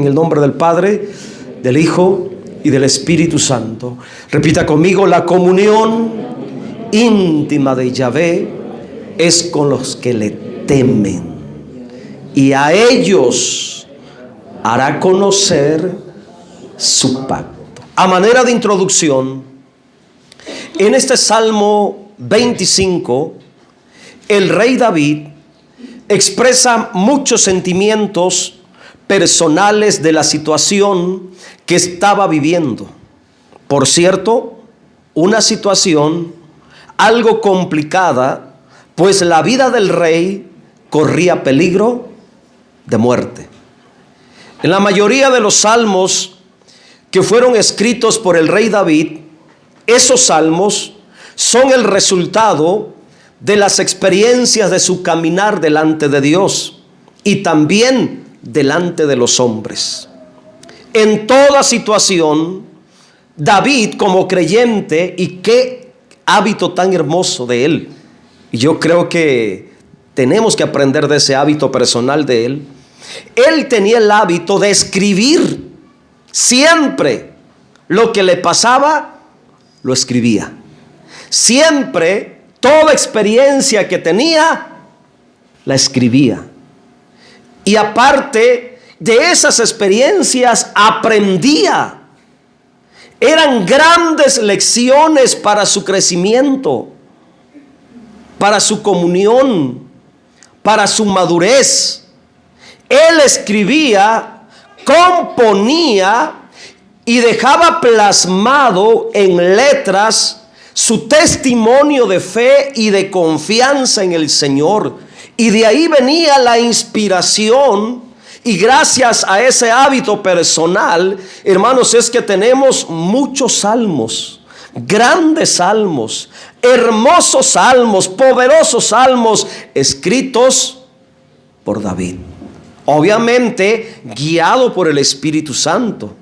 En el nombre del Padre, del Hijo y del Espíritu Santo. Repita conmigo: la comunión íntima de Yahvé es con los que le temen, y a ellos hará conocer su pacto. A manera de introducción, en este Salmo 25, el rey David expresa muchos sentimientos personales de la situación que estaba viviendo. Por cierto, una situación algo complicada, pues la vida del rey corría peligro de muerte. En la mayoría de los salmos que fueron escritos por el rey David, esos salmos son el resultado de las experiencias de su caminar delante de Dios y también delante de los hombres. En toda situación, David, como creyente, y qué hábito tan hermoso de él, y yo creo que tenemos que aprender de ese hábito personal de él. Él tenía el hábito de escribir siempre lo que le pasaba, lo escribía. Siempre, toda experiencia que tenía, la escribía. Y aparte de esas experiencias, aprendía. Eran grandes lecciones para su crecimiento, para su comunión, para su madurez. Él escribía, componía y dejaba plasmado en letras su testimonio de fe y de confianza en el Señor. Y de ahí venía la inspiración, y gracias a ese hábito personal, hermanos, es que tenemos muchos salmos, grandes salmos, hermosos salmos, poderosos salmos, escritos por David. Obviamente, guiado por el Espíritu Santo.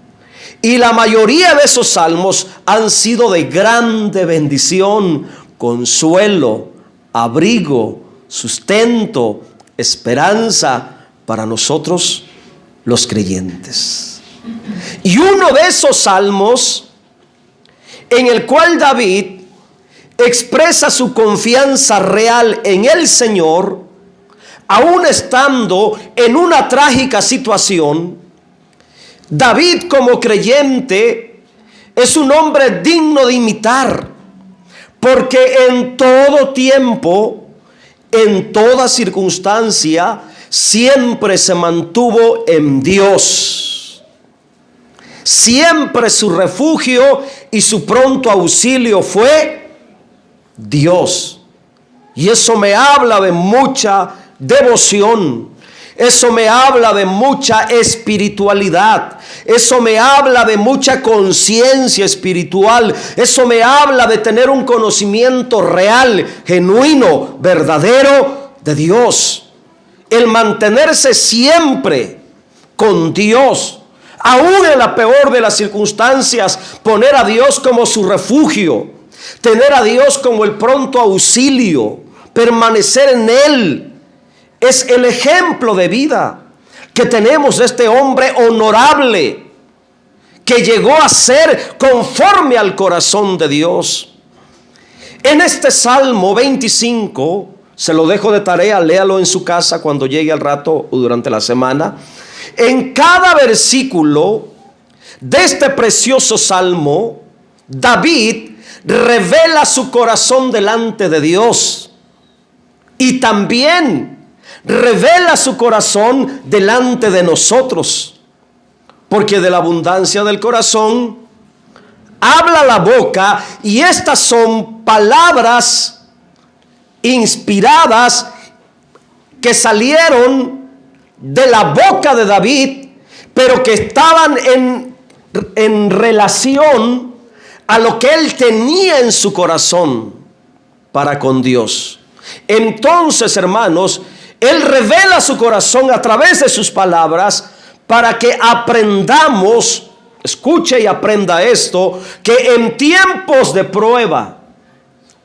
Y la mayoría de esos salmos han sido de grande bendición, consuelo, abrigo, sustento, esperanza para nosotros los creyentes. Y uno de esos salmos en el cual David expresa su confianza real en el Señor, aún estando en una trágica situación. David, como creyente, es un hombre digno de imitar, porque en todo tiempo, en toda circunstancia, siempre se mantuvo en Dios. Siempre su refugio y su pronto auxilio fue Dios. Y eso me habla de mucha devoción. Eso me habla de mucha espiritualidad. Eso me habla de mucha conciencia espiritual. Eso me habla de tener un conocimiento real, genuino, verdadero de Dios. El mantenerse siempre con Dios, aún en la peor de las circunstancias, poner a Dios como su refugio, tener a Dios como el pronto auxilio, permanecer en Él. Es el ejemplo de vida que tenemos de este hombre honorable que llegó a ser conforme al corazón de Dios. En este Salmo 25, se lo dejo de tarea, léalo en su casa cuando llegue al rato o durante la semana. En cada versículo de este precioso Salmo, David revela su corazón delante de Dios y también revela su corazón delante de nosotros, porque de la abundancia del corazón habla la boca, y estas son palabras inspiradas que salieron de la boca de David, pero que estaban en relación a lo que él tenía en su corazón para con Dios. Entonces, hermanos, él revela su corazón a través de sus palabras para que aprendamos, escuche y aprenda esto, que en tiempos de prueba,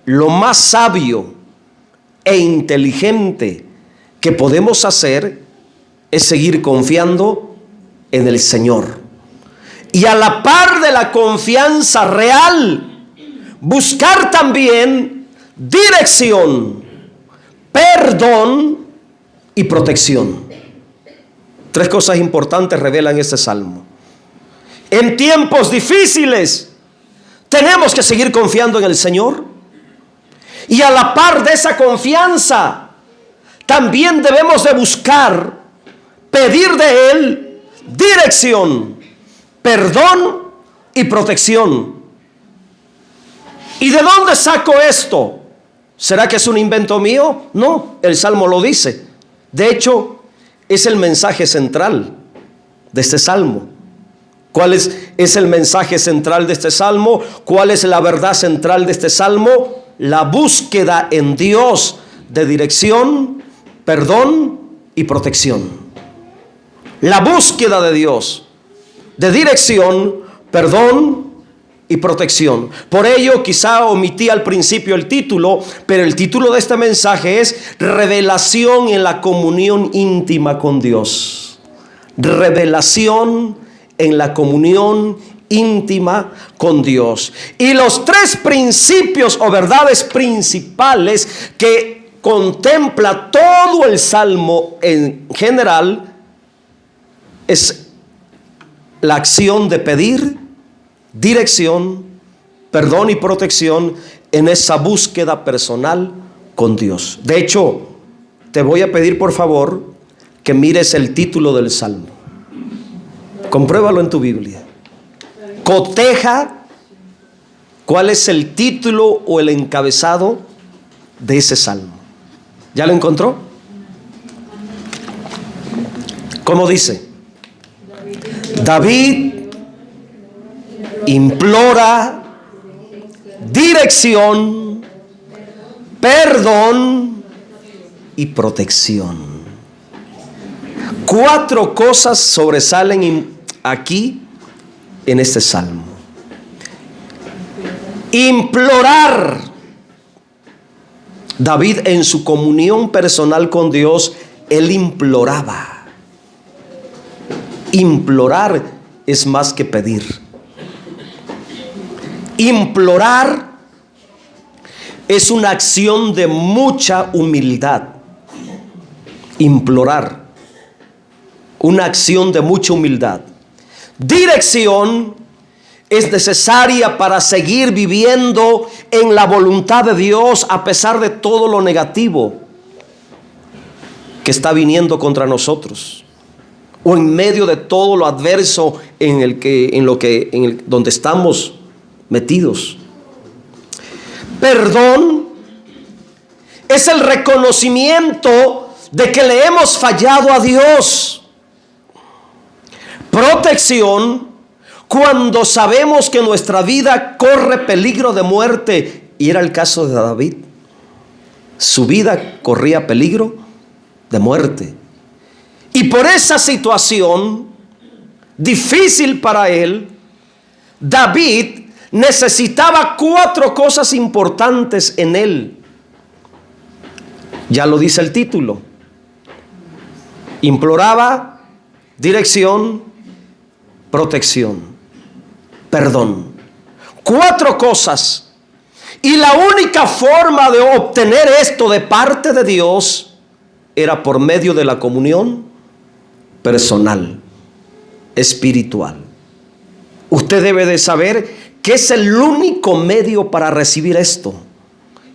lo más sabio e inteligente que podemos hacer es seguir confiando en el Señor. Y a la par de la confianza real, buscar también dirección, perdón y protección. Tres cosas importantes revelan este salmo. En tiempos difíciles tenemos que seguir confiando en el Señor. Y a la par de esa confianza, también debemos de buscar, pedir de Él dirección, perdón y protección. ¿Y de dónde saco esto? ¿Será que es un invento mío? No, el Salmo lo dice. De hecho, es el mensaje central de este Salmo. ¿Cuál es el mensaje central de este Salmo? ¿Cuál es la verdad central de este Salmo? La búsqueda en Dios de dirección, perdón y protección. La búsqueda de Dios de dirección, perdón y protección. Por ello quizá omití al principio el título, pero el título de este mensaje es Revelación en la comunión íntima con Dios. Revelación en la comunión íntima con Dios. Y los tres principios o verdades principales que contempla todo el Salmo en general es la acción de pedir dirección, perdón y protección en esa búsqueda personal con Dios. De hecho, te voy a pedir por favor que mires el título del Salmo. Compruébalo en tu Biblia. Coteja cuál es el título o el encabezado de ese salmo. ¿Ya lo encontró? ¿Cómo dice? David implora dirección, perdón y protección. Cuatro cosas sobresalen aquí en este salmo. Implorar. David en su comunión personal con Dios, él imploraba. Implorar es más que pedir. Implorar es una acción de mucha humildad. Implorar, una acción de mucha humildad. Dirección es necesaria para seguir viviendo en la voluntad de Dios a pesar de todo lo negativo que está viniendo contra nosotros, o en medio de todo lo adverso donde estamos metidos. Perdón es el reconocimiento de que le hemos fallado a Dios. Protección, cuando sabemos que nuestra vida corre peligro de muerte, y era el caso de David. Su vida corría peligro de muerte. Y por esa situación difícil para él, David necesitaba cuatro cosas importantes en él. Ya lo dice el título. Imploraba dirección, protección, perdón. Cuatro cosas. Y la única forma de obtener esto de parte de Dios era por medio de la comunión personal, espiritual. Usted debe de saber que es el único medio para recibir esto.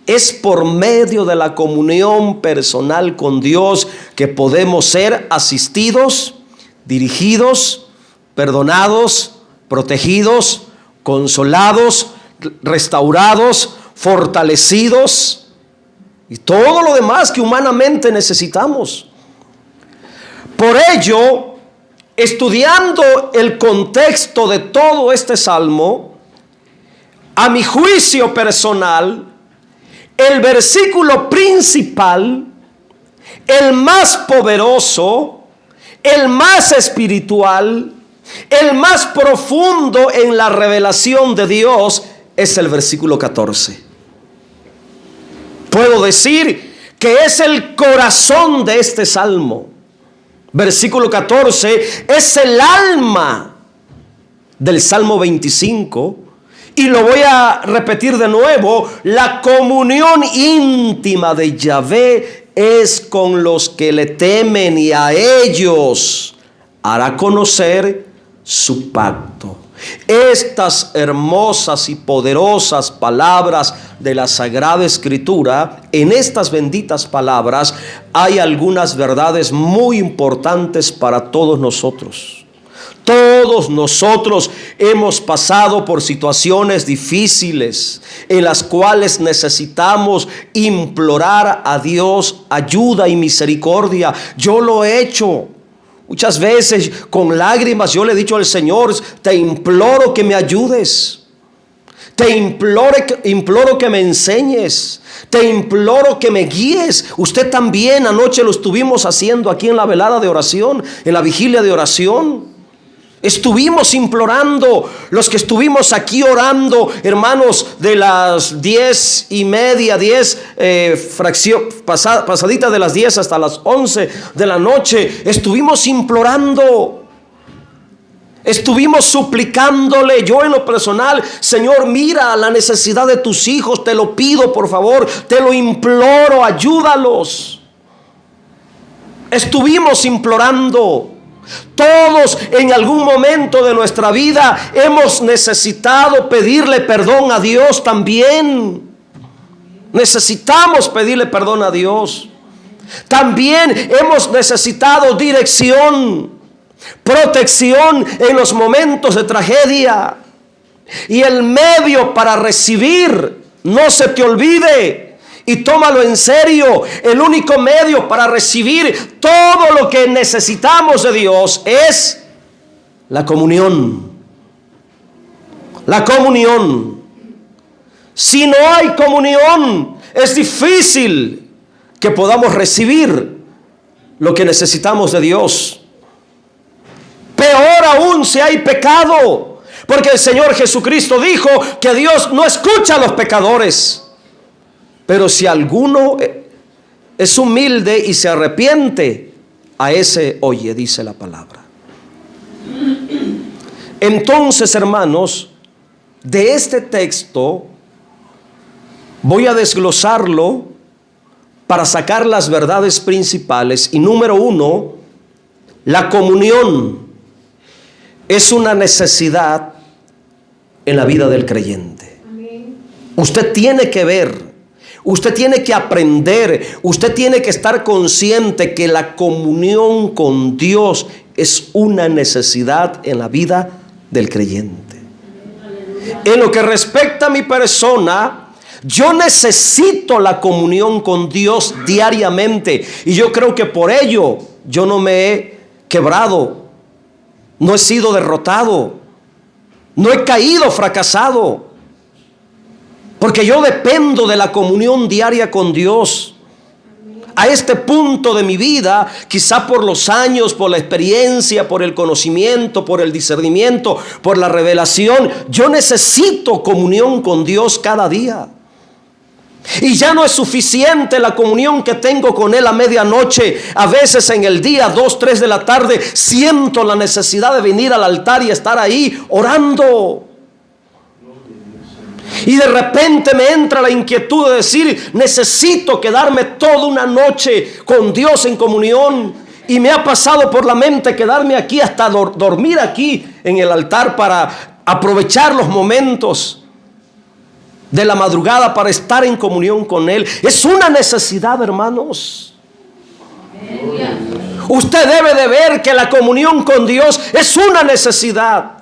Es por medio de la comunión personal con Dios que podemos ser asistidos, dirigidos, perdonados, protegidos, consolados, restaurados, fortalecidos y todo lo demás que humanamente necesitamos. Por ello, estudiando el contexto de todo este salmo, a mi juicio personal, el versículo principal, el más poderoso, el más espiritual, el más profundo en la revelación de Dios es el versículo 14. Puedo decir que es el corazón de este salmo. versículo 14, es el alma del Salmo 25. Y lo voy a repetir de nuevo: la comunión íntima de Yahvé es con los que le temen, y a ellos hará conocer su pacto. Estas hermosas y poderosas palabras de la Sagrada Escritura, en estas benditas palabras hay algunas verdades muy importantes para todos nosotros. Todos nosotros hemos pasado por situaciones difíciles en las cuales necesitamos implorar a Dios ayuda y misericordia. Yo lo he hecho. Muchas veces con lágrimas yo le he dicho al Señor: te imploro que me ayudes. Te imploro que me enseñes. Te imploro que me guíes. Usted también, anoche lo estuvimos haciendo aquí en la velada de oración, en la vigilia de oración. Estuvimos implorando, los que estuvimos aquí orando, hermanos, de las 10:30, pasaditas de las 10 hasta las 11 de la noche, estuvimos implorando, estuvimos suplicándole. Yo en lo personal: Señor, mira la necesidad de tus hijos, te lo pido por favor, te lo imploro, ayúdalos. Estuvimos implorando. Todos en algún momento de nuestra vida hemos necesitado pedirle perdón a Dios también. Necesitamos pedirle perdón a Dios. También hemos necesitado dirección, protección en los momentos de tragedia. Y el medio para recibir, no se te olvide y tómalo en serio, el único medio para recibir todo lo que necesitamos de Dios es la comunión. La comunión. Si no hay comunión, es difícil que podamos recibir lo que necesitamos de Dios. Peor aún si hay pecado, porque el Señor Jesucristo dijo que Dios no escucha a los pecadores. Pero si alguno es humilde y se arrepiente, a ese oye, dice la palabra. Entonces, hermanos, de este texto voy a desglosarlo para sacar las verdades principales. Y número 1, la comunión es una necesidad en la vida del creyente. Usted tiene que ver, usted tiene que aprender, usted tiene que estar consciente que la comunión con Dios es una necesidad en la vida del creyente. En lo que respecta a mi persona, yo necesito la comunión con Dios diariamente, y yo creo que por ello yo no me he quebrado, no he sido derrotado, no he caído fracasado, porque yo dependo de la comunión diaria con Dios. A este punto de mi vida, quizá por los años, por la experiencia, por el conocimiento, por el discernimiento, por la revelación, yo necesito comunión con Dios cada día. Y ya no es suficiente la comunión que tengo con Él a medianoche. A veces en el día, 2, 3 de la tarde, siento la necesidad de venir al altar y estar ahí orando. Y de repente me entra la inquietud de decir: necesito quedarme toda una noche con Dios en comunión. Y me ha pasado por la mente quedarme aquí, hasta dormir aquí en el altar, para aprovechar los momentos de la madrugada para estar en comunión con Él. Es una necesidad, hermanos. Usted debe de ver que la comunión con Dios es una necesidad.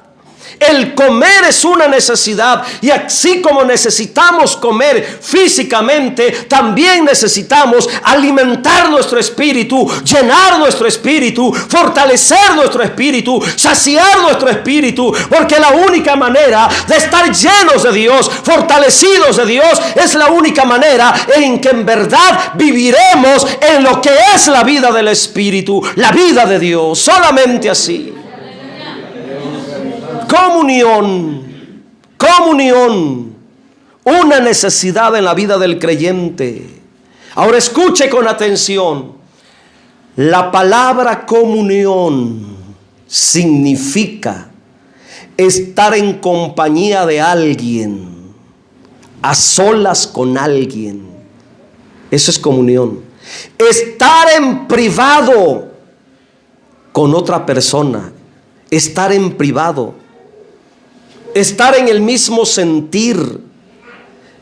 El comer es una necesidad, y así como necesitamos comer físicamente, también necesitamos alimentar nuestro espíritu, llenar nuestro espíritu, fortalecer nuestro espíritu, saciar nuestro espíritu, porque la única manera de estar llenos de Dios, fortalecidos de Dios, es la única manera en que en verdad viviremos en lo que es la vida del espíritu, la vida de Dios. Solamente así. Comunión, una necesidad en la vida del creyente. Ahora escuche con atención. La palabra comunión significa estar en compañía de alguien, a solas con alguien. Eso es comunión. Estar en privado con otra persona. Estar en privado. Estar en el mismo sentir.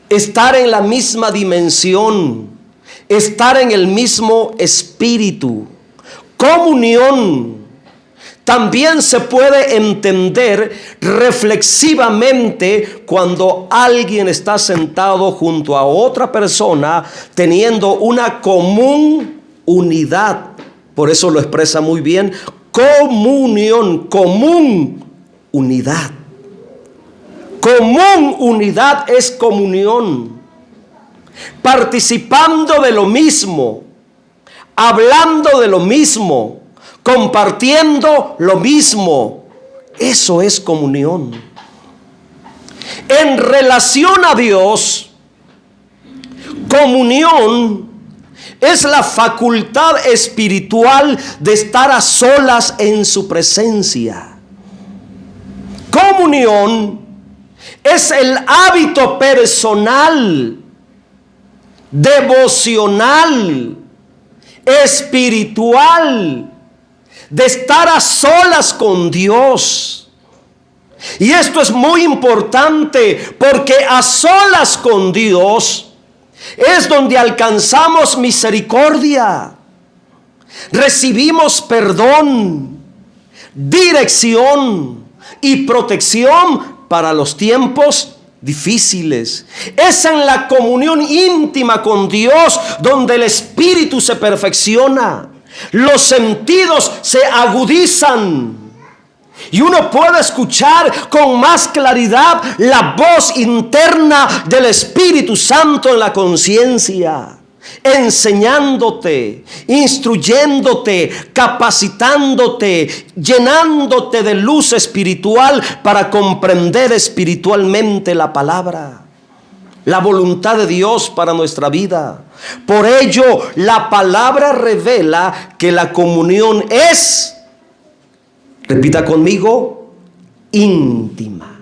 Estar en la misma dimensión. Estar en el mismo espíritu. Comunión también se puede entender reflexivamente cuando alguien está sentado junto a otra persona teniendo una común unidad. Por eso lo expresa muy bien. Comunión, común unidad. Común unidad es comunión. Participando de lo mismo, hablando de lo mismo, compartiendo lo mismo. Eso es comunión. En relación a Dios, comunión es la facultad espiritual de estar a solas en su presencia. Comunión es el hábito personal, devocional, espiritual, de estar a solas con Dios. Y esto es muy importante porque a solas con Dios es donde alcanzamos misericordia, recibimos perdón, dirección y protección para los tiempos difíciles. Es en la comunión íntima con Dios donde el espíritu se perfecciona, los sentidos se agudizan y uno puede escuchar con más claridad la voz interna del Espíritu Santo en la conciencia, enseñándote, instruyéndote, capacitándote, llenándote de luz espiritual para comprender espiritualmente la palabra, la voluntad de Dios para nuestra vida. Por ello, la palabra revela que la comunión es, repita conmigo, íntima.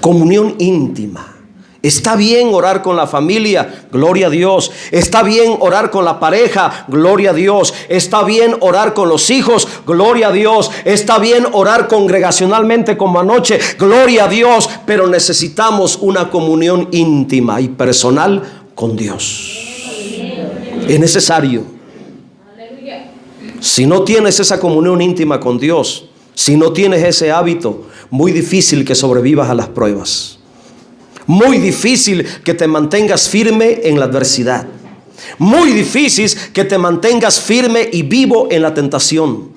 Comunión íntima. Está bien orar con la familia, gloria a Dios. Está bien orar con la pareja, gloria a Dios. Está bien orar con los hijos, gloria a Dios. Está bien orar congregacionalmente como anoche, gloria a Dios. Pero necesitamos una comunión íntima y personal con Dios. Es necesario. Si no tienes esa comunión íntima con Dios, si no tienes ese hábito, muy difícil que sobrevivas a las pruebas. Muy difícil que te mantengas firme en la adversidad. Muy difícil que te mantengas firme y vivo en la tentación.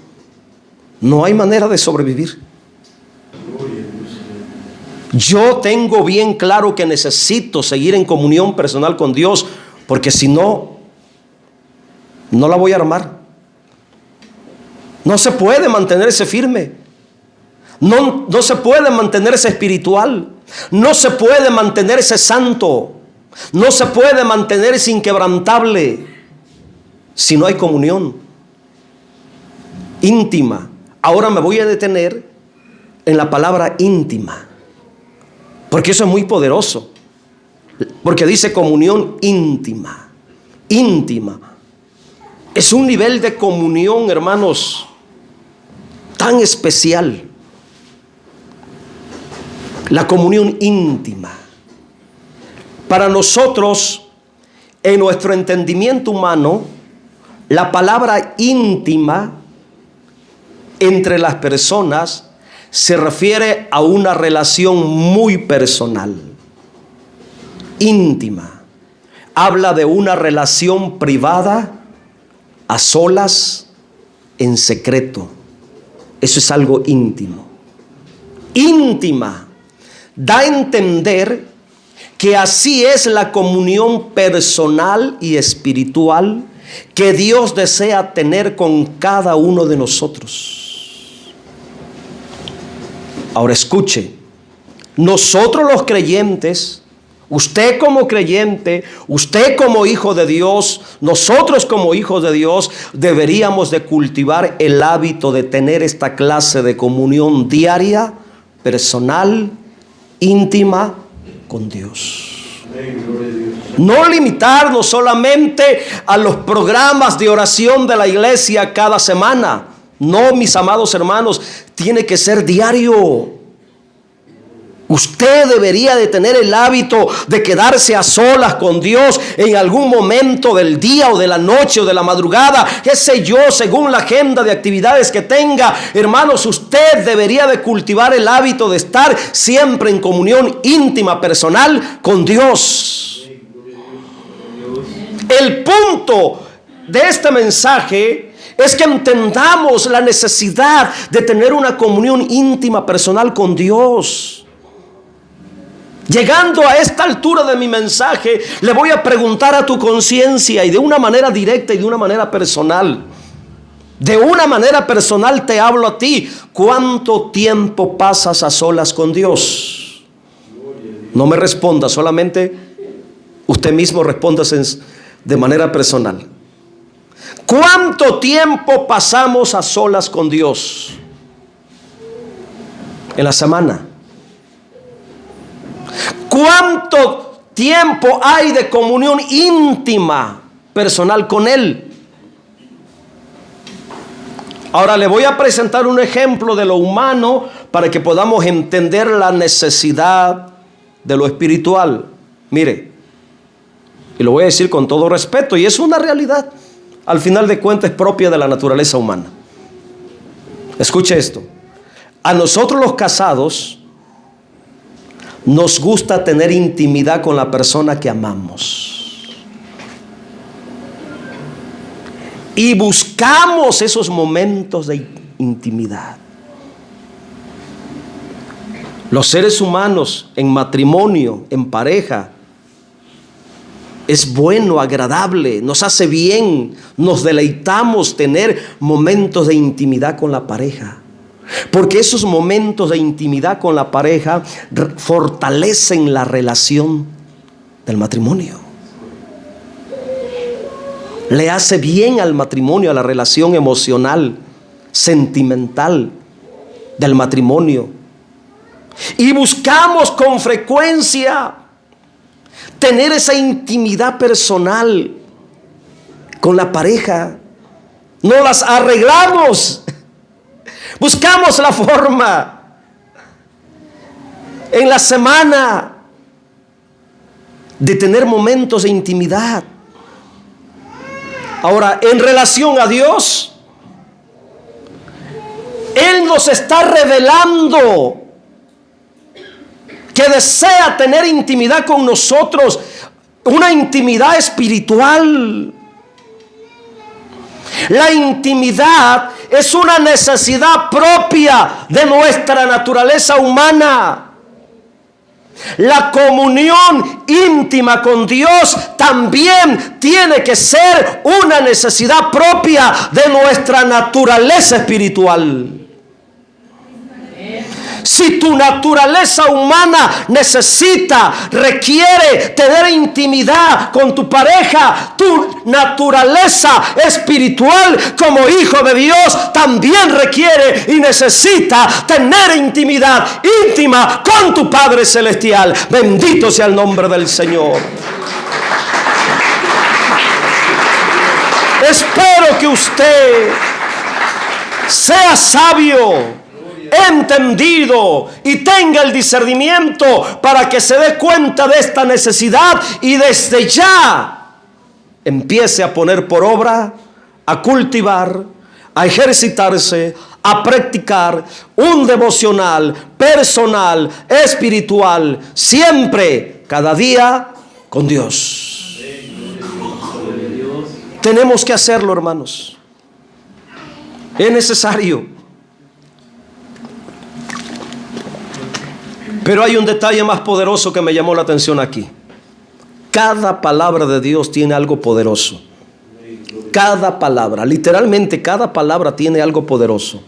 No hay manera de sobrevivir. Yo tengo bien claro que necesito seguir en comunión personal con Dios, porque si no, no la voy a armar. No se puede mantenerse firme. No se puede mantenerse espiritual. No se puede mantenerse santo. No se puede mantenerse inquebrantable si no hay comunión íntima. Ahora me voy a detener en la palabra íntima, porque eso es muy poderoso. Porque dice comunión íntima. Íntima. Es un nivel de comunión, hermanos, tan especial. La comunión íntima. Para nosotros, en nuestro entendimiento humano, la palabra íntima entre las personas se refiere a una relación muy personal. Íntima. Habla de una relación privada, a solas, en secreto. Eso es algo íntimo. Íntima. Da a entender que así es la comunión personal y espiritual que Dios desea tener con cada uno de nosotros. Ahora escuche, nosotros los creyentes Usted como creyente, usted como hijo de Dios, nosotros como hijos de Dios, deberíamos de cultivar el hábito de tener esta clase de comunión diaria, personal, íntima con Dios. No limitarnos solamente a los programas de oración de la iglesia cada semana. No, mis amados hermanos, tiene que ser diario. Usted debería de tener el hábito de quedarse a solas con Dios en algún momento del día o de la noche o de la madrugada, qué sé yo, según la agenda de actividades que tenga. Hermanos, usted debería de cultivar el hábito de estar siempre en comunión íntima, personal con Dios. El punto de este mensaje es que entendamos la necesidad de tener una comunión íntima, personal con Dios. Llegando a esta altura de mi mensaje, le voy a preguntar a tu conciencia, y de una manera directa y de una manera personal. De una manera personal te hablo a ti. ¿Cuánto tiempo pasas a solas con Dios? No me responda, solamente usted mismo respóndase de manera personal. ¿Cuánto tiempo pasamos a solas con Dios en la semana? ¿Cuánto tiempo hay de comunión íntima, personal con Él? Ahora le voy a presentar un ejemplo de lo humano para que podamos entender la necesidad de lo espiritual. Mire, y lo voy a decir con todo respeto, y es una realidad, al final de cuentas es propia de la naturaleza humana. Escuche esto. A nosotros los casados nos gusta tener intimidad con la persona que amamos. Y buscamos esos momentos de intimidad. Los seres humanos en matrimonio, en pareja, es bueno, agradable, nos hace bien, nos deleitamos tener momentos de intimidad con la pareja. Porque esos momentos de intimidad con la pareja fortalecen la relación del matrimonio. Le hace bien al matrimonio, a la relación emocional, sentimental del matrimonio. Y buscamos con frecuencia tener esa intimidad personal con la pareja. No las arreglamos. Buscamos la forma en la semana de tener momentos de intimidad. Ahora, en relación a Dios, Él nos está revelando que desea tener intimidad con nosotros, una intimidad espiritual. La intimidad es una necesidad propia de nuestra naturaleza humana. La comunión íntima con Dios también tiene que ser una necesidad propia de nuestra naturaleza espiritual. Si tu naturaleza humana requiere tener intimidad con tu pareja, tu naturaleza espiritual como hijo de Dios también requiere y necesita tener intimidad íntima con tu Padre Celestial. Bendito sea el nombre del Señor. Espero que usted sea sabio, entendido y tenga el discernimiento para que se dé cuenta de esta necesidad y desde ya empiece a poner por obra, a cultivar, a ejercitarse, a practicar un devocional personal, espiritual, siempre, cada día con Dios. Tenemos que hacerlo, hermanos. Es necesario. Pero hay un detalle más poderoso que me llamó la atención aquí. Cada palabra de Dios tiene algo poderoso. Cada palabra, literalmente cada palabra tiene algo poderoso.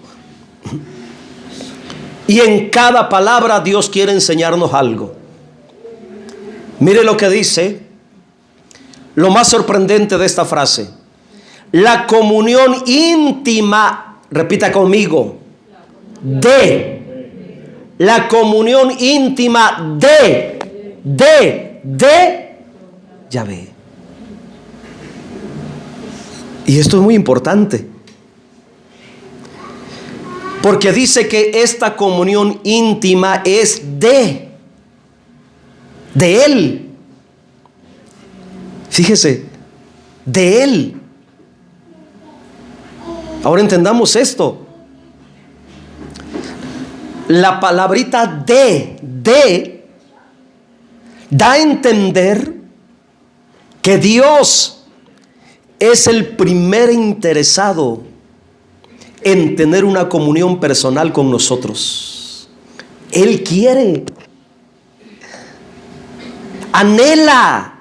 Y en cada palabra Dios quiere enseñarnos algo. Mire lo que dice, lo más sorprendente de esta frase. La comunión íntima, repita conmigo, la comunión íntima de Yahvé. Y esto es muy importante, porque dice que esta comunión íntima es de Él. Fíjese, de Él. Ahora entendamos esto. La palabrita de da a entender que Dios es el primer interesado en tener una comunión personal con nosotros. Él quiere, anhela.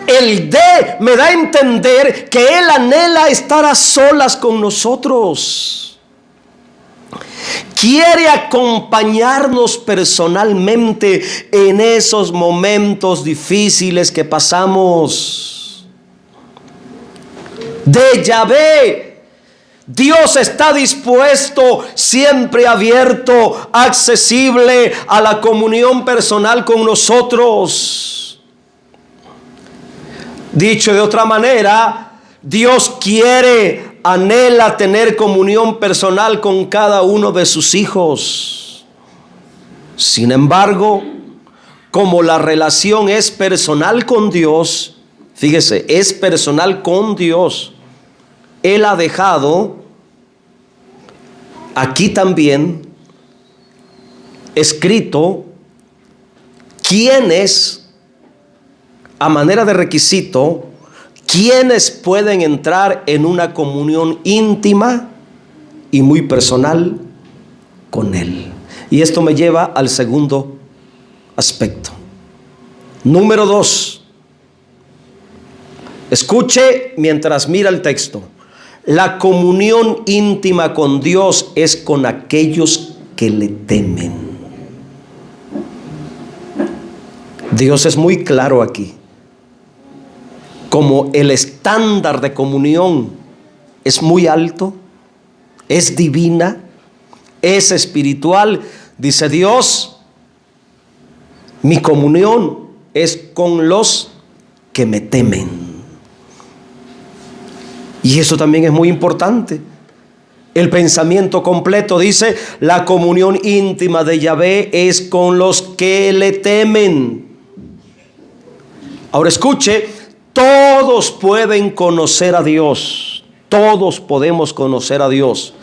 El de me da a entender que Él anhela estar a solas con nosotros. Quiere acompañarnos personalmente en esos momentos difíciles que pasamos. De Yahvé, Dios está dispuesto, siempre abierto, accesible a la comunión personal con nosotros. Dicho de otra manera, Dios quiere, anhela tener comunión personal con cada uno de sus hijos. Sin embargo, como la relación es personal con Dios, fíjese, es personal con Dios, Él ha dejado aquí también escrito quiénes, a manera de requisito, quienes pueden entrar en una comunión íntima y muy personal con Él. Y esto me lleva al segundo aspecto. Número 2. Escuche mientras mira el texto. La comunión íntima con Dios es con aquellos que le temen. Dios es muy claro aquí. Como el estándar de comunión es muy alto, es divina, es espiritual, dice Dios, mi comunión es con los que me temen. Y eso también es muy importante. El pensamiento completo dice, la comunión íntima de Yahvé es con los que le temen. Ahora escuche, todos pueden conocer a Dios, todos podemos conocer a Dios,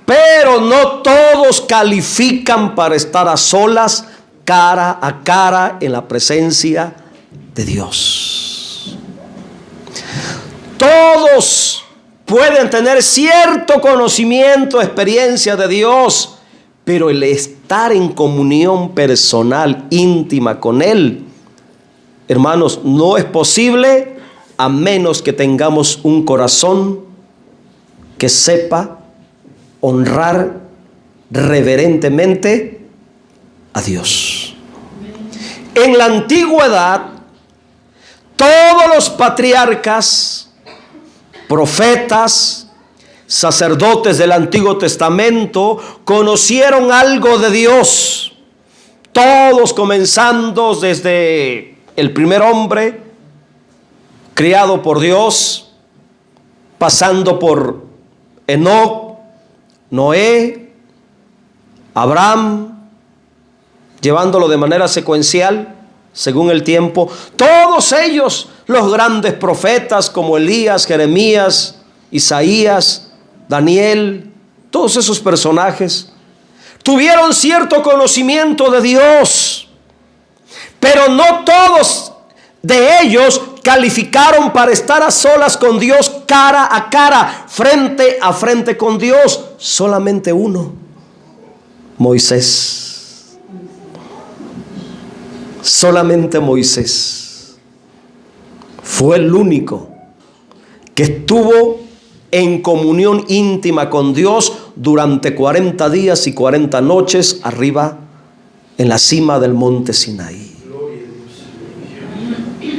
pero no todos califican para estar a solas, cara a cara, en la presencia de Dios. Todos pueden tener cierto conocimiento, experiencia de Dios, pero el estar en comunión personal, íntima con Él, hermanos, no es posible a menos que tengamos un corazón que sepa honrar reverentemente a Dios. En la antigüedad, todos los patriarcas, profetas, sacerdotes del Antiguo Testamento conocieron algo de Dios. Todos, comenzando desde el primer hombre criado por Dios, pasando por Enoc, Noé, Abraham, llevándolo de manera secuencial según el tiempo. Todos ellos, los grandes profetas como Elías, Jeremías, Isaías, Daniel, todos esos personajes tuvieron cierto conocimiento de Dios, pero no todos de ellos calificaron para estar a solas con Dios, cara a cara, frente a frente con Dios. Solamente uno, Moisés. Solamente Moisés fue el único que estuvo en comunión íntima con Dios durante 40 días y 40 noches arriba en la cima del monte Sinaí.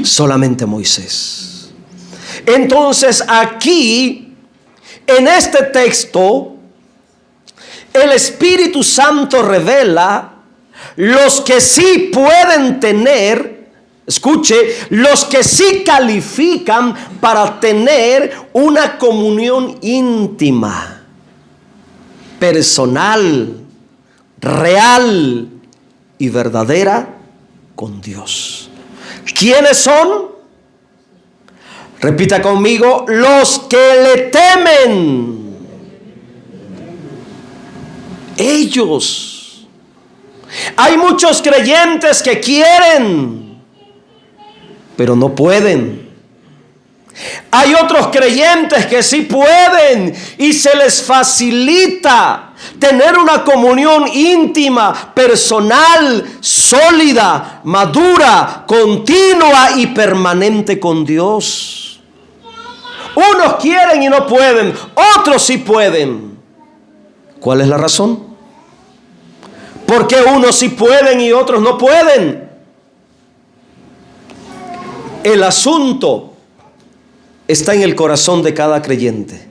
Solamente Moisés. Entonces aquí, en este texto, el Espíritu Santo revela los que sí pueden tener, escuche, los que sí califican para tener una comunión íntima, personal, real y verdadera con Dios. ¿Quiénes son? Repita conmigo: los que le temen. Ellos. Hay muchos creyentes que quieren, pero no pueden. Hay otros creyentes que sí pueden y se les facilita tener una comunión íntima, personal, sólida, madura, continua y permanente con Dios. Unos quieren y no pueden, otros sí pueden. ¿Cuál es la razón? ¿Por qué unos sí pueden y otros no pueden? El asunto está en el corazón de cada creyente.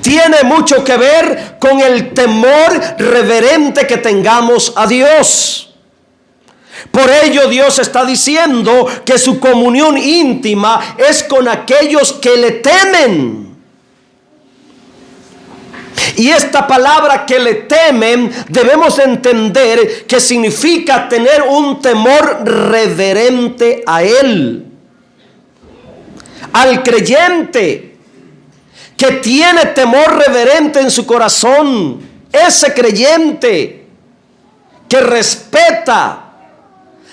Tiene mucho que ver con el temor reverente que tengamos a Dios. Por ello Dios está diciendo que su comunión íntima es con aquellos que le temen. Y esta palabra que le temen debemos entender que significa tener un temor reverente a Él. Al creyente que tiene temor reverente en su corazón, ese creyente que respeta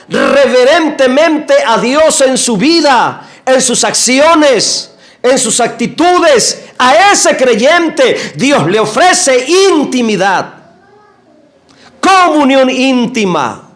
reverentemente a Dios en su vida, en sus acciones, en sus actitudes, a ese creyente Dios le ofrece intimidad, comunión íntima,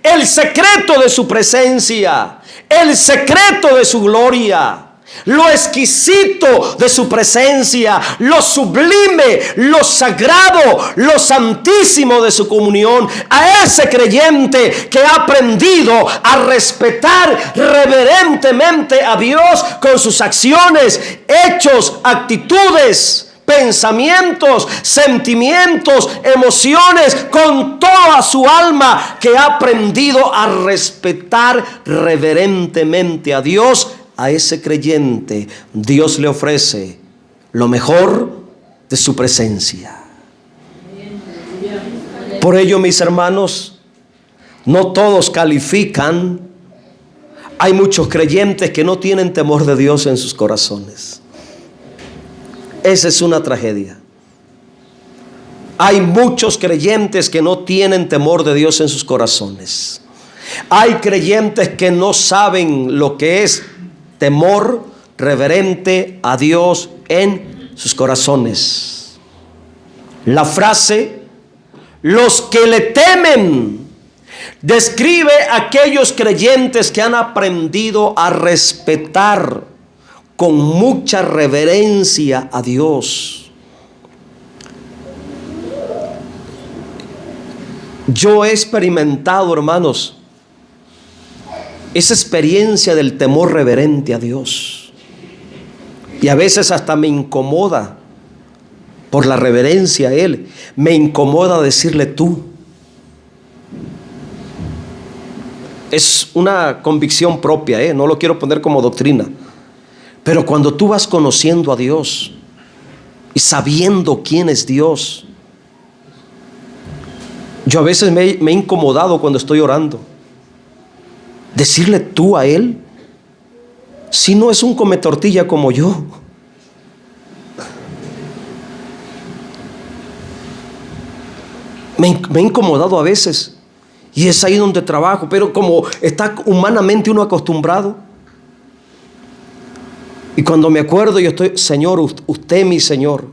el secreto de su presencia, el secreto de su gloria, lo exquisito de su presencia, lo sublime, lo sagrado, lo santísimo de su comunión. A ese creyente que ha aprendido a respetar reverentemente a Dios con sus acciones, hechos, actitudes, pensamientos, sentimientos, emociones, con toda su alma, que ha aprendido a respetar reverentemente a Dios. A ese creyente Dios le ofrece lo mejor de su presencia. Por ello, mis hermanos, no todos califican. Hay muchos creyentes que no tienen temor de Dios en sus corazones. Esa es una tragedia. Hay muchos creyentes que no tienen temor de Dios en sus corazones. Hay creyentes que no saben lo que es temor reverente a Dios en sus corazones. La frase "los que le temen" describe a aquellos creyentes que han aprendido a respetar con mucha reverencia a Dios. Yo he experimentado, hermanos, esa experiencia del temor reverente a Dios. Y a veces hasta me incomoda por la reverencia a Él. Me incomoda decirle tú. Es una convicción propia, no lo quiero poner como doctrina. Pero cuando tú vas conociendo a Dios y sabiendo quién es Dios, yo a veces me he incomodado cuando estoy orando. Decirle tú a Él, si no es un come tortilla como yo. Me he incomodado a veces. Y es ahí donde trabajo. Pero como está humanamente uno acostumbrado. Y cuando me acuerdo, yo estoy: Señor, usted mi Señor,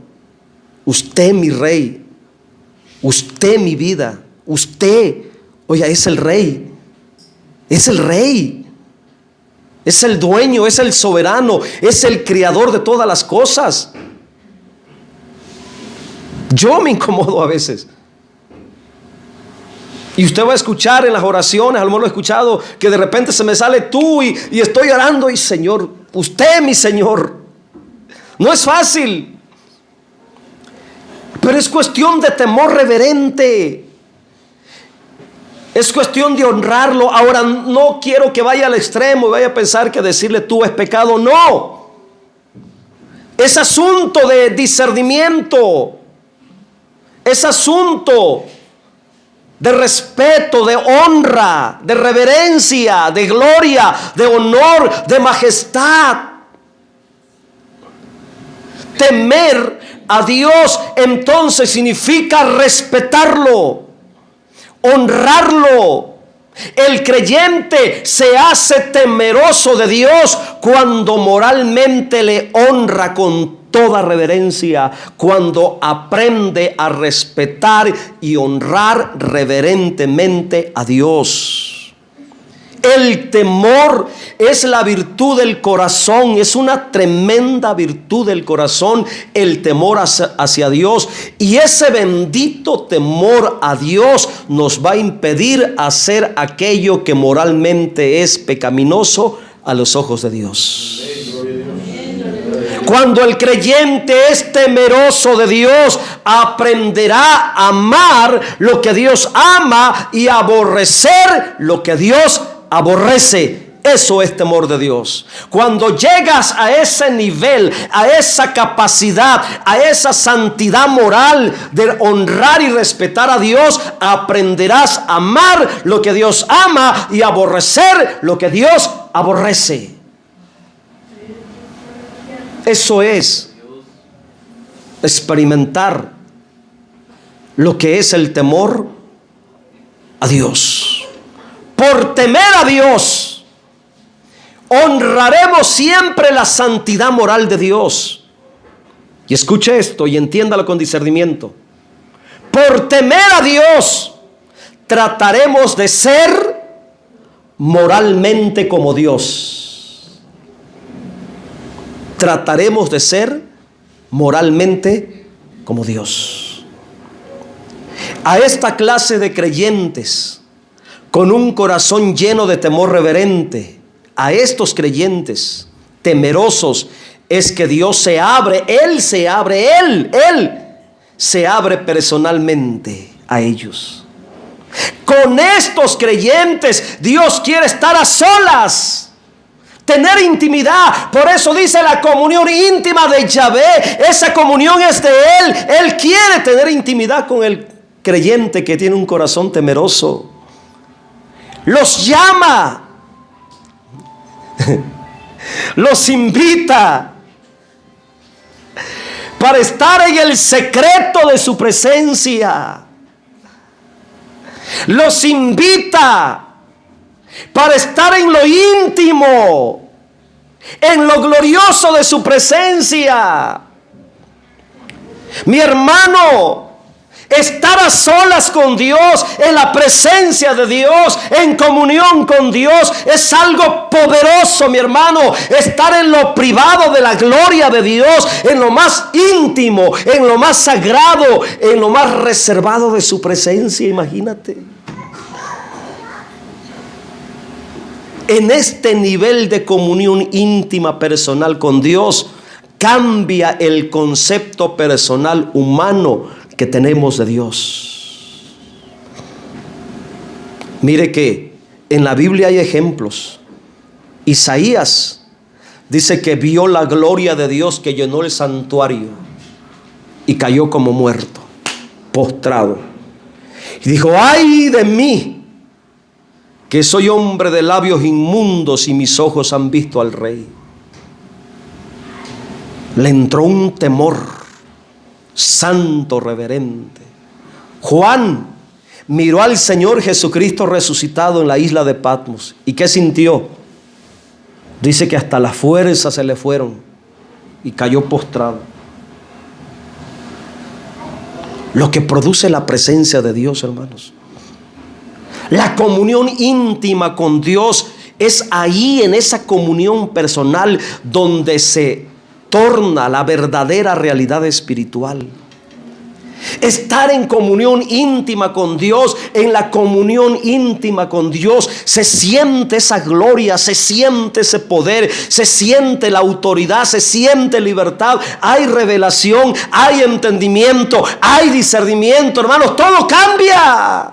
usted mi Rey, usted mi vida, usted, oiga, es el Rey. Es el Rey, es el dueño, es el soberano, es el creador de todas las cosas. Yo me incomodo a veces. Y usted va a escuchar en las oraciones, a lo mejor lo he escuchado, que de repente se me sale tú y estoy orando y Señor, usted mi Señor. No es fácil, pero es cuestión de temor reverente. Es cuestión de honrarlo. Ahora, no quiero que vaya al extremo y vaya a pensar que decirle tú es pecado. No. Es asunto de discernimiento. Es asunto de respeto, de honra, de reverencia, de gloria, de honor, de majestad. Temer a Dios entonces significa respetarlo, honrarlo. El creyente se hace temeroso de Dios cuando moralmente le honra con toda reverencia, cuando aprende a respetar y honrar reverentemente a Dios. El temor es la virtud del corazón, es una tremenda virtud del corazón, el temor hacia Dios. Y ese bendito temor a Dios nos va a impedir hacer aquello que moralmente es pecaminoso a los ojos de Dios. Cuando el creyente es temeroso de Dios, aprenderá a amar lo que Dios ama y a aborrecer lo que Dios aborrece. Eso es temor de Dios. Cuando llegas a ese nivel, a esa capacidad, a esa santidad moral de honrar y respetar a Dios, aprenderás a amar lo que Dios ama y aborrecer lo que Dios aborrece. Eso es experimentar lo que es el temor a Dios. Por temer a Dios, honraremos siempre la santidad moral de Dios. Y escuche esto y entiéndalo con discernimiento. Por temer a Dios, trataremos de ser moralmente como Dios. Trataremos de ser moralmente como Dios. A esta clase de creyentes con un corazón lleno de temor reverente, a estos creyentes temerosos, es que Dios se abre, Él se abre personalmente a ellos. Con estos creyentes Dios quiere estar a solas, tener intimidad. Por eso dice la comunión íntima de Yahvé. Esa comunión es de Él. Él quiere tener intimidad con el creyente que tiene un corazón temeroso. Los llama, los invita para estar en el secreto de su presencia. Los invita para estar en lo íntimo, en lo glorioso de su presencia. Mi hermano, estar a solas con Dios, en la presencia de Dios, en comunión con Dios, es algo poderoso, mi hermano. Estar en lo privado de la gloria de Dios, en lo más íntimo, en lo más sagrado, en lo más reservado de su presencia, imagínate. En este nivel de comunión íntima personal con Dios, cambia el concepto personal humano que tenemos de Dios. Mire que en la Biblia hay ejemplos. Isaías dice que vio la gloria de Dios que llenó el santuario y cayó como muerto, postrado. Y dijo: ¡ay de mí, que soy hombre de labios inmundos y mis ojos han visto al Rey! Le entró un temor santo, reverente. Juan miró al Señor Jesucristo resucitado en la isla de Patmos. ¿Y qué sintió? Dice que hasta las fuerzas se le fueron y cayó postrado. Lo que produce la presencia de Dios, hermanos. La comunión íntima con Dios es ahí, en esa comunión personal, donde se torna la verdadera realidad espiritual. Estar en comunión íntima con Dios. En la comunión íntima con Dios se siente esa gloria, se siente ese poder, se siente la autoridad, se siente libertad. Hay revelación, hay entendimiento, hay discernimiento, hermanos. Todo cambia.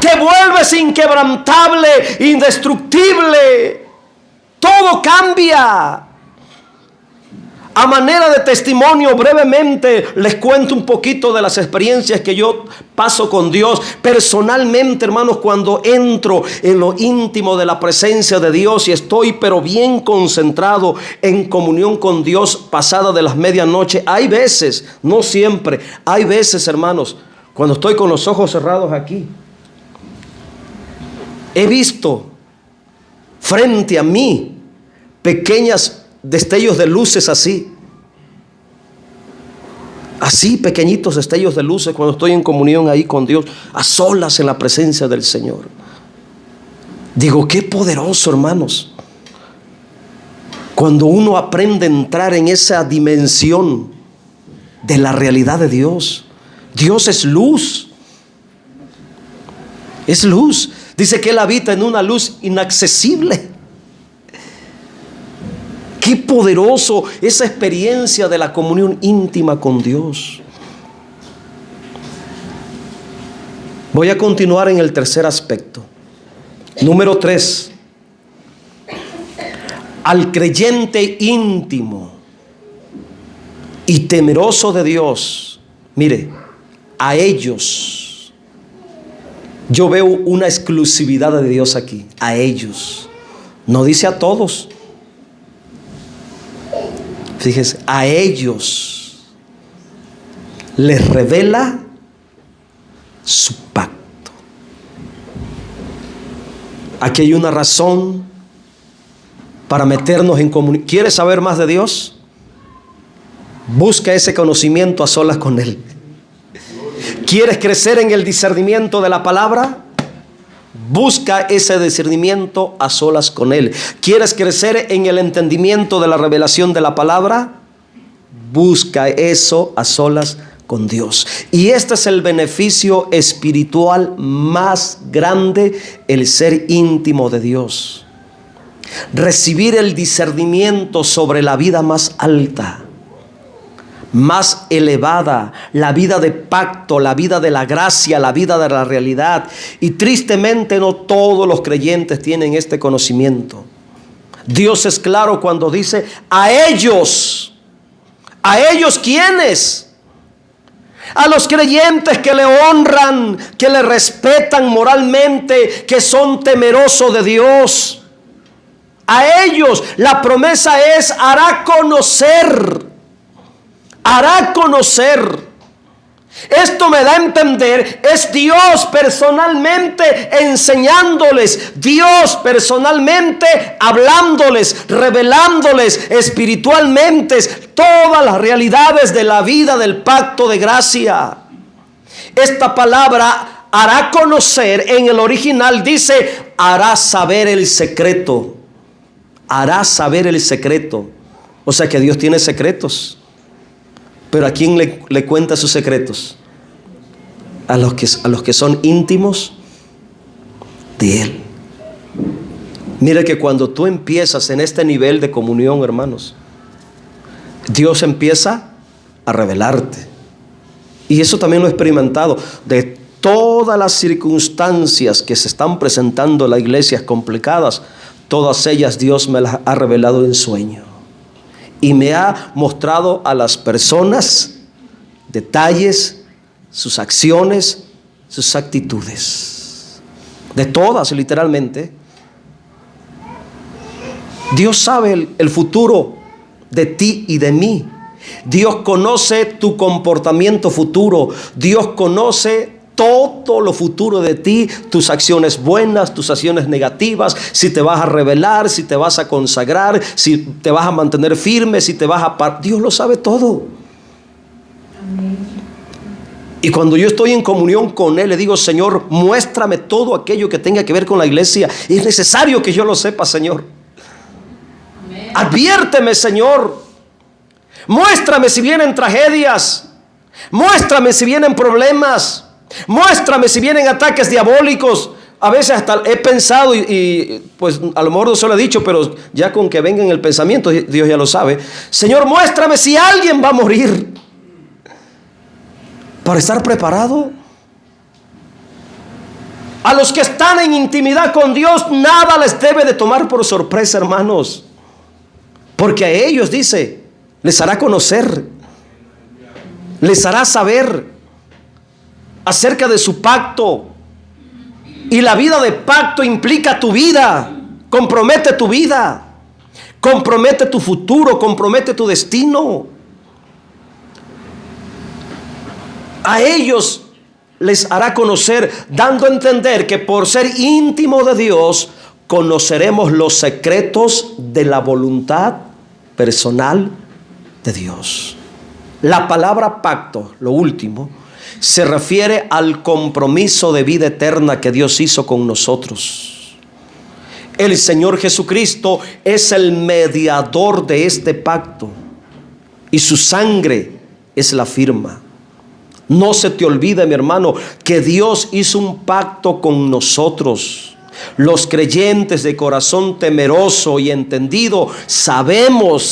Te vuelves inquebrantable, indestructible. Todo cambia. A manera de testimonio, brevemente les cuento un poquito de las experiencias que yo paso con Dios. Personalmente, hermanos, cuando entro en lo íntimo de la presencia de Dios y estoy pero bien concentrado en comunión con Dios, pasada de las medianoche, hay veces, no siempre, hay veces, hermanos, cuando estoy con los ojos cerrados aquí, he visto frente a mí pequeñas destellos de luces así pequeñitos destellos de luces cuando estoy en comunión ahí con Dios, a solas en la presencia del Señor. Digo, qué poderoso, hermanos, cuando uno aprende a entrar en esa dimensión de la realidad de Dios. Dios es luz, es luz. Dice que Él habita en una luz inaccesible. Qué poderoso esa experiencia de la comunión íntima con Dios. Voy a continuar en el tercer aspecto. Número 3. Al creyente íntimo y temeroso de Dios, mire, a ellos, yo veo una exclusividad de Dios aquí, a ellos. No dice a todos. Fíjese, a ellos les revela su pacto. Aquí hay una razón para meternos en comunión. ¿Quieres saber más de Dios? Busca ese conocimiento a solas con Él. ¿Quieres crecer en el discernimiento de la palabra? Busca ese discernimiento a solas con Él. ¿Quieres crecer en el entendimiento de la revelación de la palabra? Busca eso a solas con Dios. Y este es el beneficio espiritual más grande, el ser íntimo de Dios. Recibir el discernimiento sobre la vida más alta, más elevada, la vida de pacto, la vida de la gracia, la vida de la realidad. Y tristemente no todos los creyentes tienen este conocimiento. Dios es claro cuando dice a ellos. ¿A ellos quiénes? A los creyentes que le honran, que le respetan moralmente, que son temerosos de Dios. A ellos la promesa es hará conocer. Hará conocer. Esto me da a entender, es Dios personalmente enseñándoles, Dios personalmente hablándoles, revelándoles espiritualmente todas las realidades de la vida del pacto de gracia. Esta palabra hará conocer en el original dice hará saber el secreto. Hará saber el secreto. O sea que Dios tiene secretos. Pero ¿a quién le cuenta sus secretos? A los que son íntimos de Él. Mire que cuando tú empiezas en este nivel de comunión, hermanos, Dios empieza a revelarte. Y eso también lo he experimentado. De todas las circunstancias que se están presentando en las iglesias complicadas, todas ellas Dios me las ha revelado en sueño. Y me ha mostrado a las personas detalles, sus acciones, sus actitudes. De todas, literalmente. Dios sabe el futuro de ti y de mí. Dios conoce tu comportamiento futuro. Dios conoce todo lo futuro de ti, tus acciones buenas, tus acciones negativas, si te vas a rebelar, si te vas a consagrar, si te vas a mantener firme, si te vas a... Dios lo sabe todo. Amén. Y cuando yo estoy en comunión con Él, le digo, Señor, muéstrame todo aquello que tenga que ver con la iglesia. Es necesario que yo lo sepa, Señor. Amén. Adviérteme, Señor. Muéstrame si vienen tragedias. Muéstrame si vienen problemas. Muéstrame si vienen ataques diabólicos. A veces hasta he pensado y pues a lo mejor no se lo he dicho, pero ya con que venga en el pensamiento, Dios ya lo sabe. Señor, muéstrame si alguien va a morir, para estar preparado. A los que están en intimidad con Dios, nada les debe de tomar por sorpresa, hermanos. Porque a ellos, dice, les hará conocer, les hará saber acerca de su pacto. Y la vida de pacto implica tu vida, compromete tu vida, compromete tu futuro, compromete tu destino. A ellos les hará conocer, dando a entender que por ser íntimo de Dios, conoceremos los secretos de la voluntad personal de Dios. La palabra pacto, lo último, se refiere al compromiso de vida eterna que Dios hizo con nosotros. El Señor Jesucristo es el mediador de este pacto y su sangre es la firma. No se te olvide, mi hermano, que Dios hizo un pacto con nosotros. Los creyentes de corazón temeroso y entendido sabemos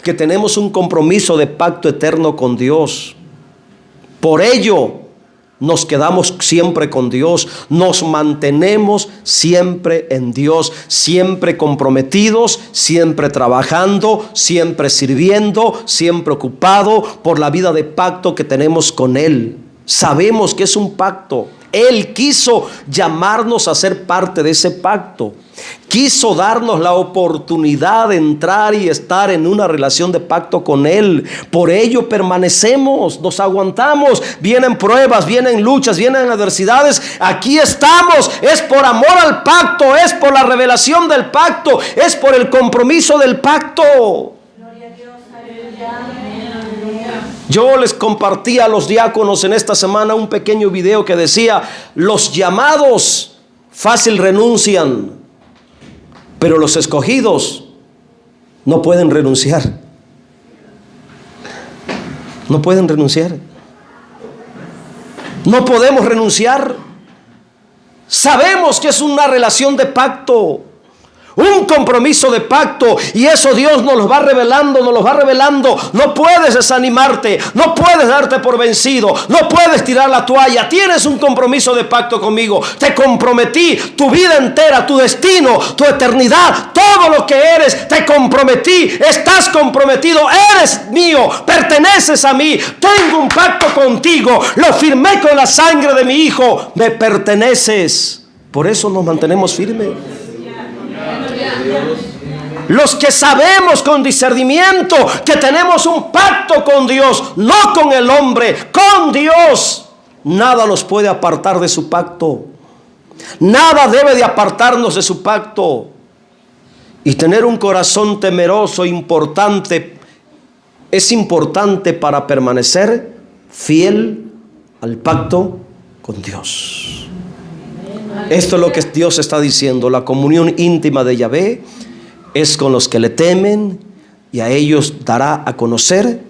que tenemos un compromiso de pacto eterno con Dios. Por ello nos quedamos siempre con Dios, nos mantenemos siempre en Dios, siempre comprometidos, siempre trabajando, siempre sirviendo, siempre ocupado por la vida de pacto que tenemos con Él. Sabemos que es un pacto. Él quiso llamarnos a ser parte de ese pacto. Quiso darnos la oportunidad de entrar y estar en una relación de pacto con Él. Por ello permanecemos, nos aguantamos. Vienen pruebas, vienen luchas, vienen adversidades. Aquí estamos. Es por amor al pacto, es por la revelación del pacto, es por el compromiso del pacto. Gloria a Dios, aleluya. Yo les compartí a los diáconos en esta semana un pequeño video que decía: los llamados fácil renuncian, pero los escogidos no pueden renunciar. No pueden renunciar. No podemos renunciar. Sabemos que es una relación de pacto, un compromiso de pacto, y eso Dios nos lo va revelando, nos lo va revelando. No puedes desanimarte, no puedes darte por vencido, no puedes tirar la toalla. Tienes un compromiso de pacto conmigo. Te comprometí tu vida entera, tu destino, tu eternidad, todo lo que eres. Te comprometí, estás comprometido, eres mío, perteneces a mí. Tengo un pacto contigo, lo firmé con la sangre de mi Hijo. Me perteneces. Por eso nos mantenemos firmes. Los que sabemos con discernimiento que tenemos un pacto con Dios, no con el hombre, con Dios, nada nos puede apartar de su pacto. Nada debe de apartarnos de su pacto. Y tener un corazón temeroso es importante para permanecer fiel al pacto con Dios. Esto es lo que Dios está diciendo. La comunión íntima de Yahvé es con los que le temen, y a ellos dará a conocer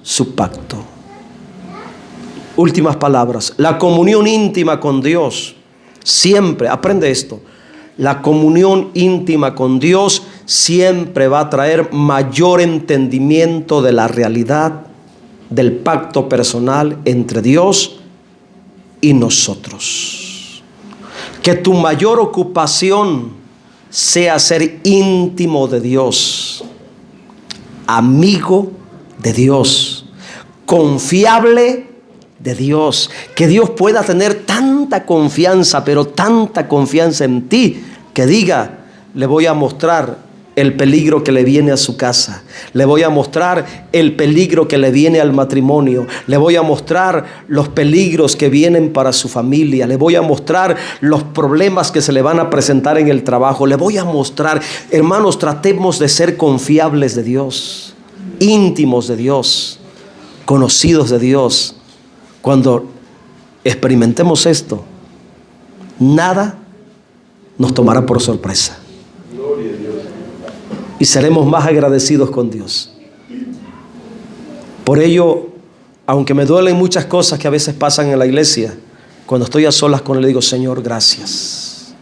su pacto. Últimas palabras. La comunión íntima con Dios siempre, aprende esto, la comunión íntima con Dios siempre va a traer mayor entendimiento de la realidad del pacto personal entre Dios y nosotros. Que tu mayor ocupación sea ser íntimo de Dios, amigo de Dios, confiable de Dios. Que Dios pueda tener tanta confianza, pero tanta confianza en ti, que diga: le voy a mostrar el peligro que le viene a su casa, le voy a mostrar el peligro que le viene al matrimonio, le voy a mostrar los peligros que vienen para su familia, le voy a mostrar los problemas que se le van a presentar en el trabajo, le voy a mostrar. Hermanos, tratemos de ser confiables de Dios, íntimos de Dios, conocidos de Dios. Cuando experimentemos esto, nada nos tomará por sorpresa. Y seremos más agradecidos con Dios. Por ello, aunque me duelen muchas cosas que a veces pasan en la iglesia, cuando estoy a solas con Él, le digo: Señor, gracias.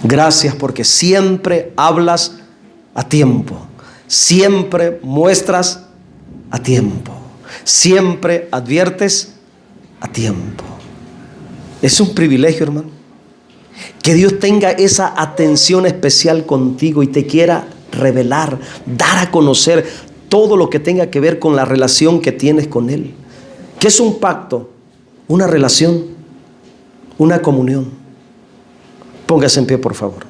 Gracias porque siempre hablas a tiempo. Siempre muestras a tiempo. Siempre adviertes a tiempo. Es un privilegio, hermano, que Dios tenga esa atención especial contigo y te quiera revelar, dar a conocer todo lo que tenga que ver con la relación que tienes con Él. ¿Qué es un pacto? Una relación, una comunión. Póngase en pie, por favor.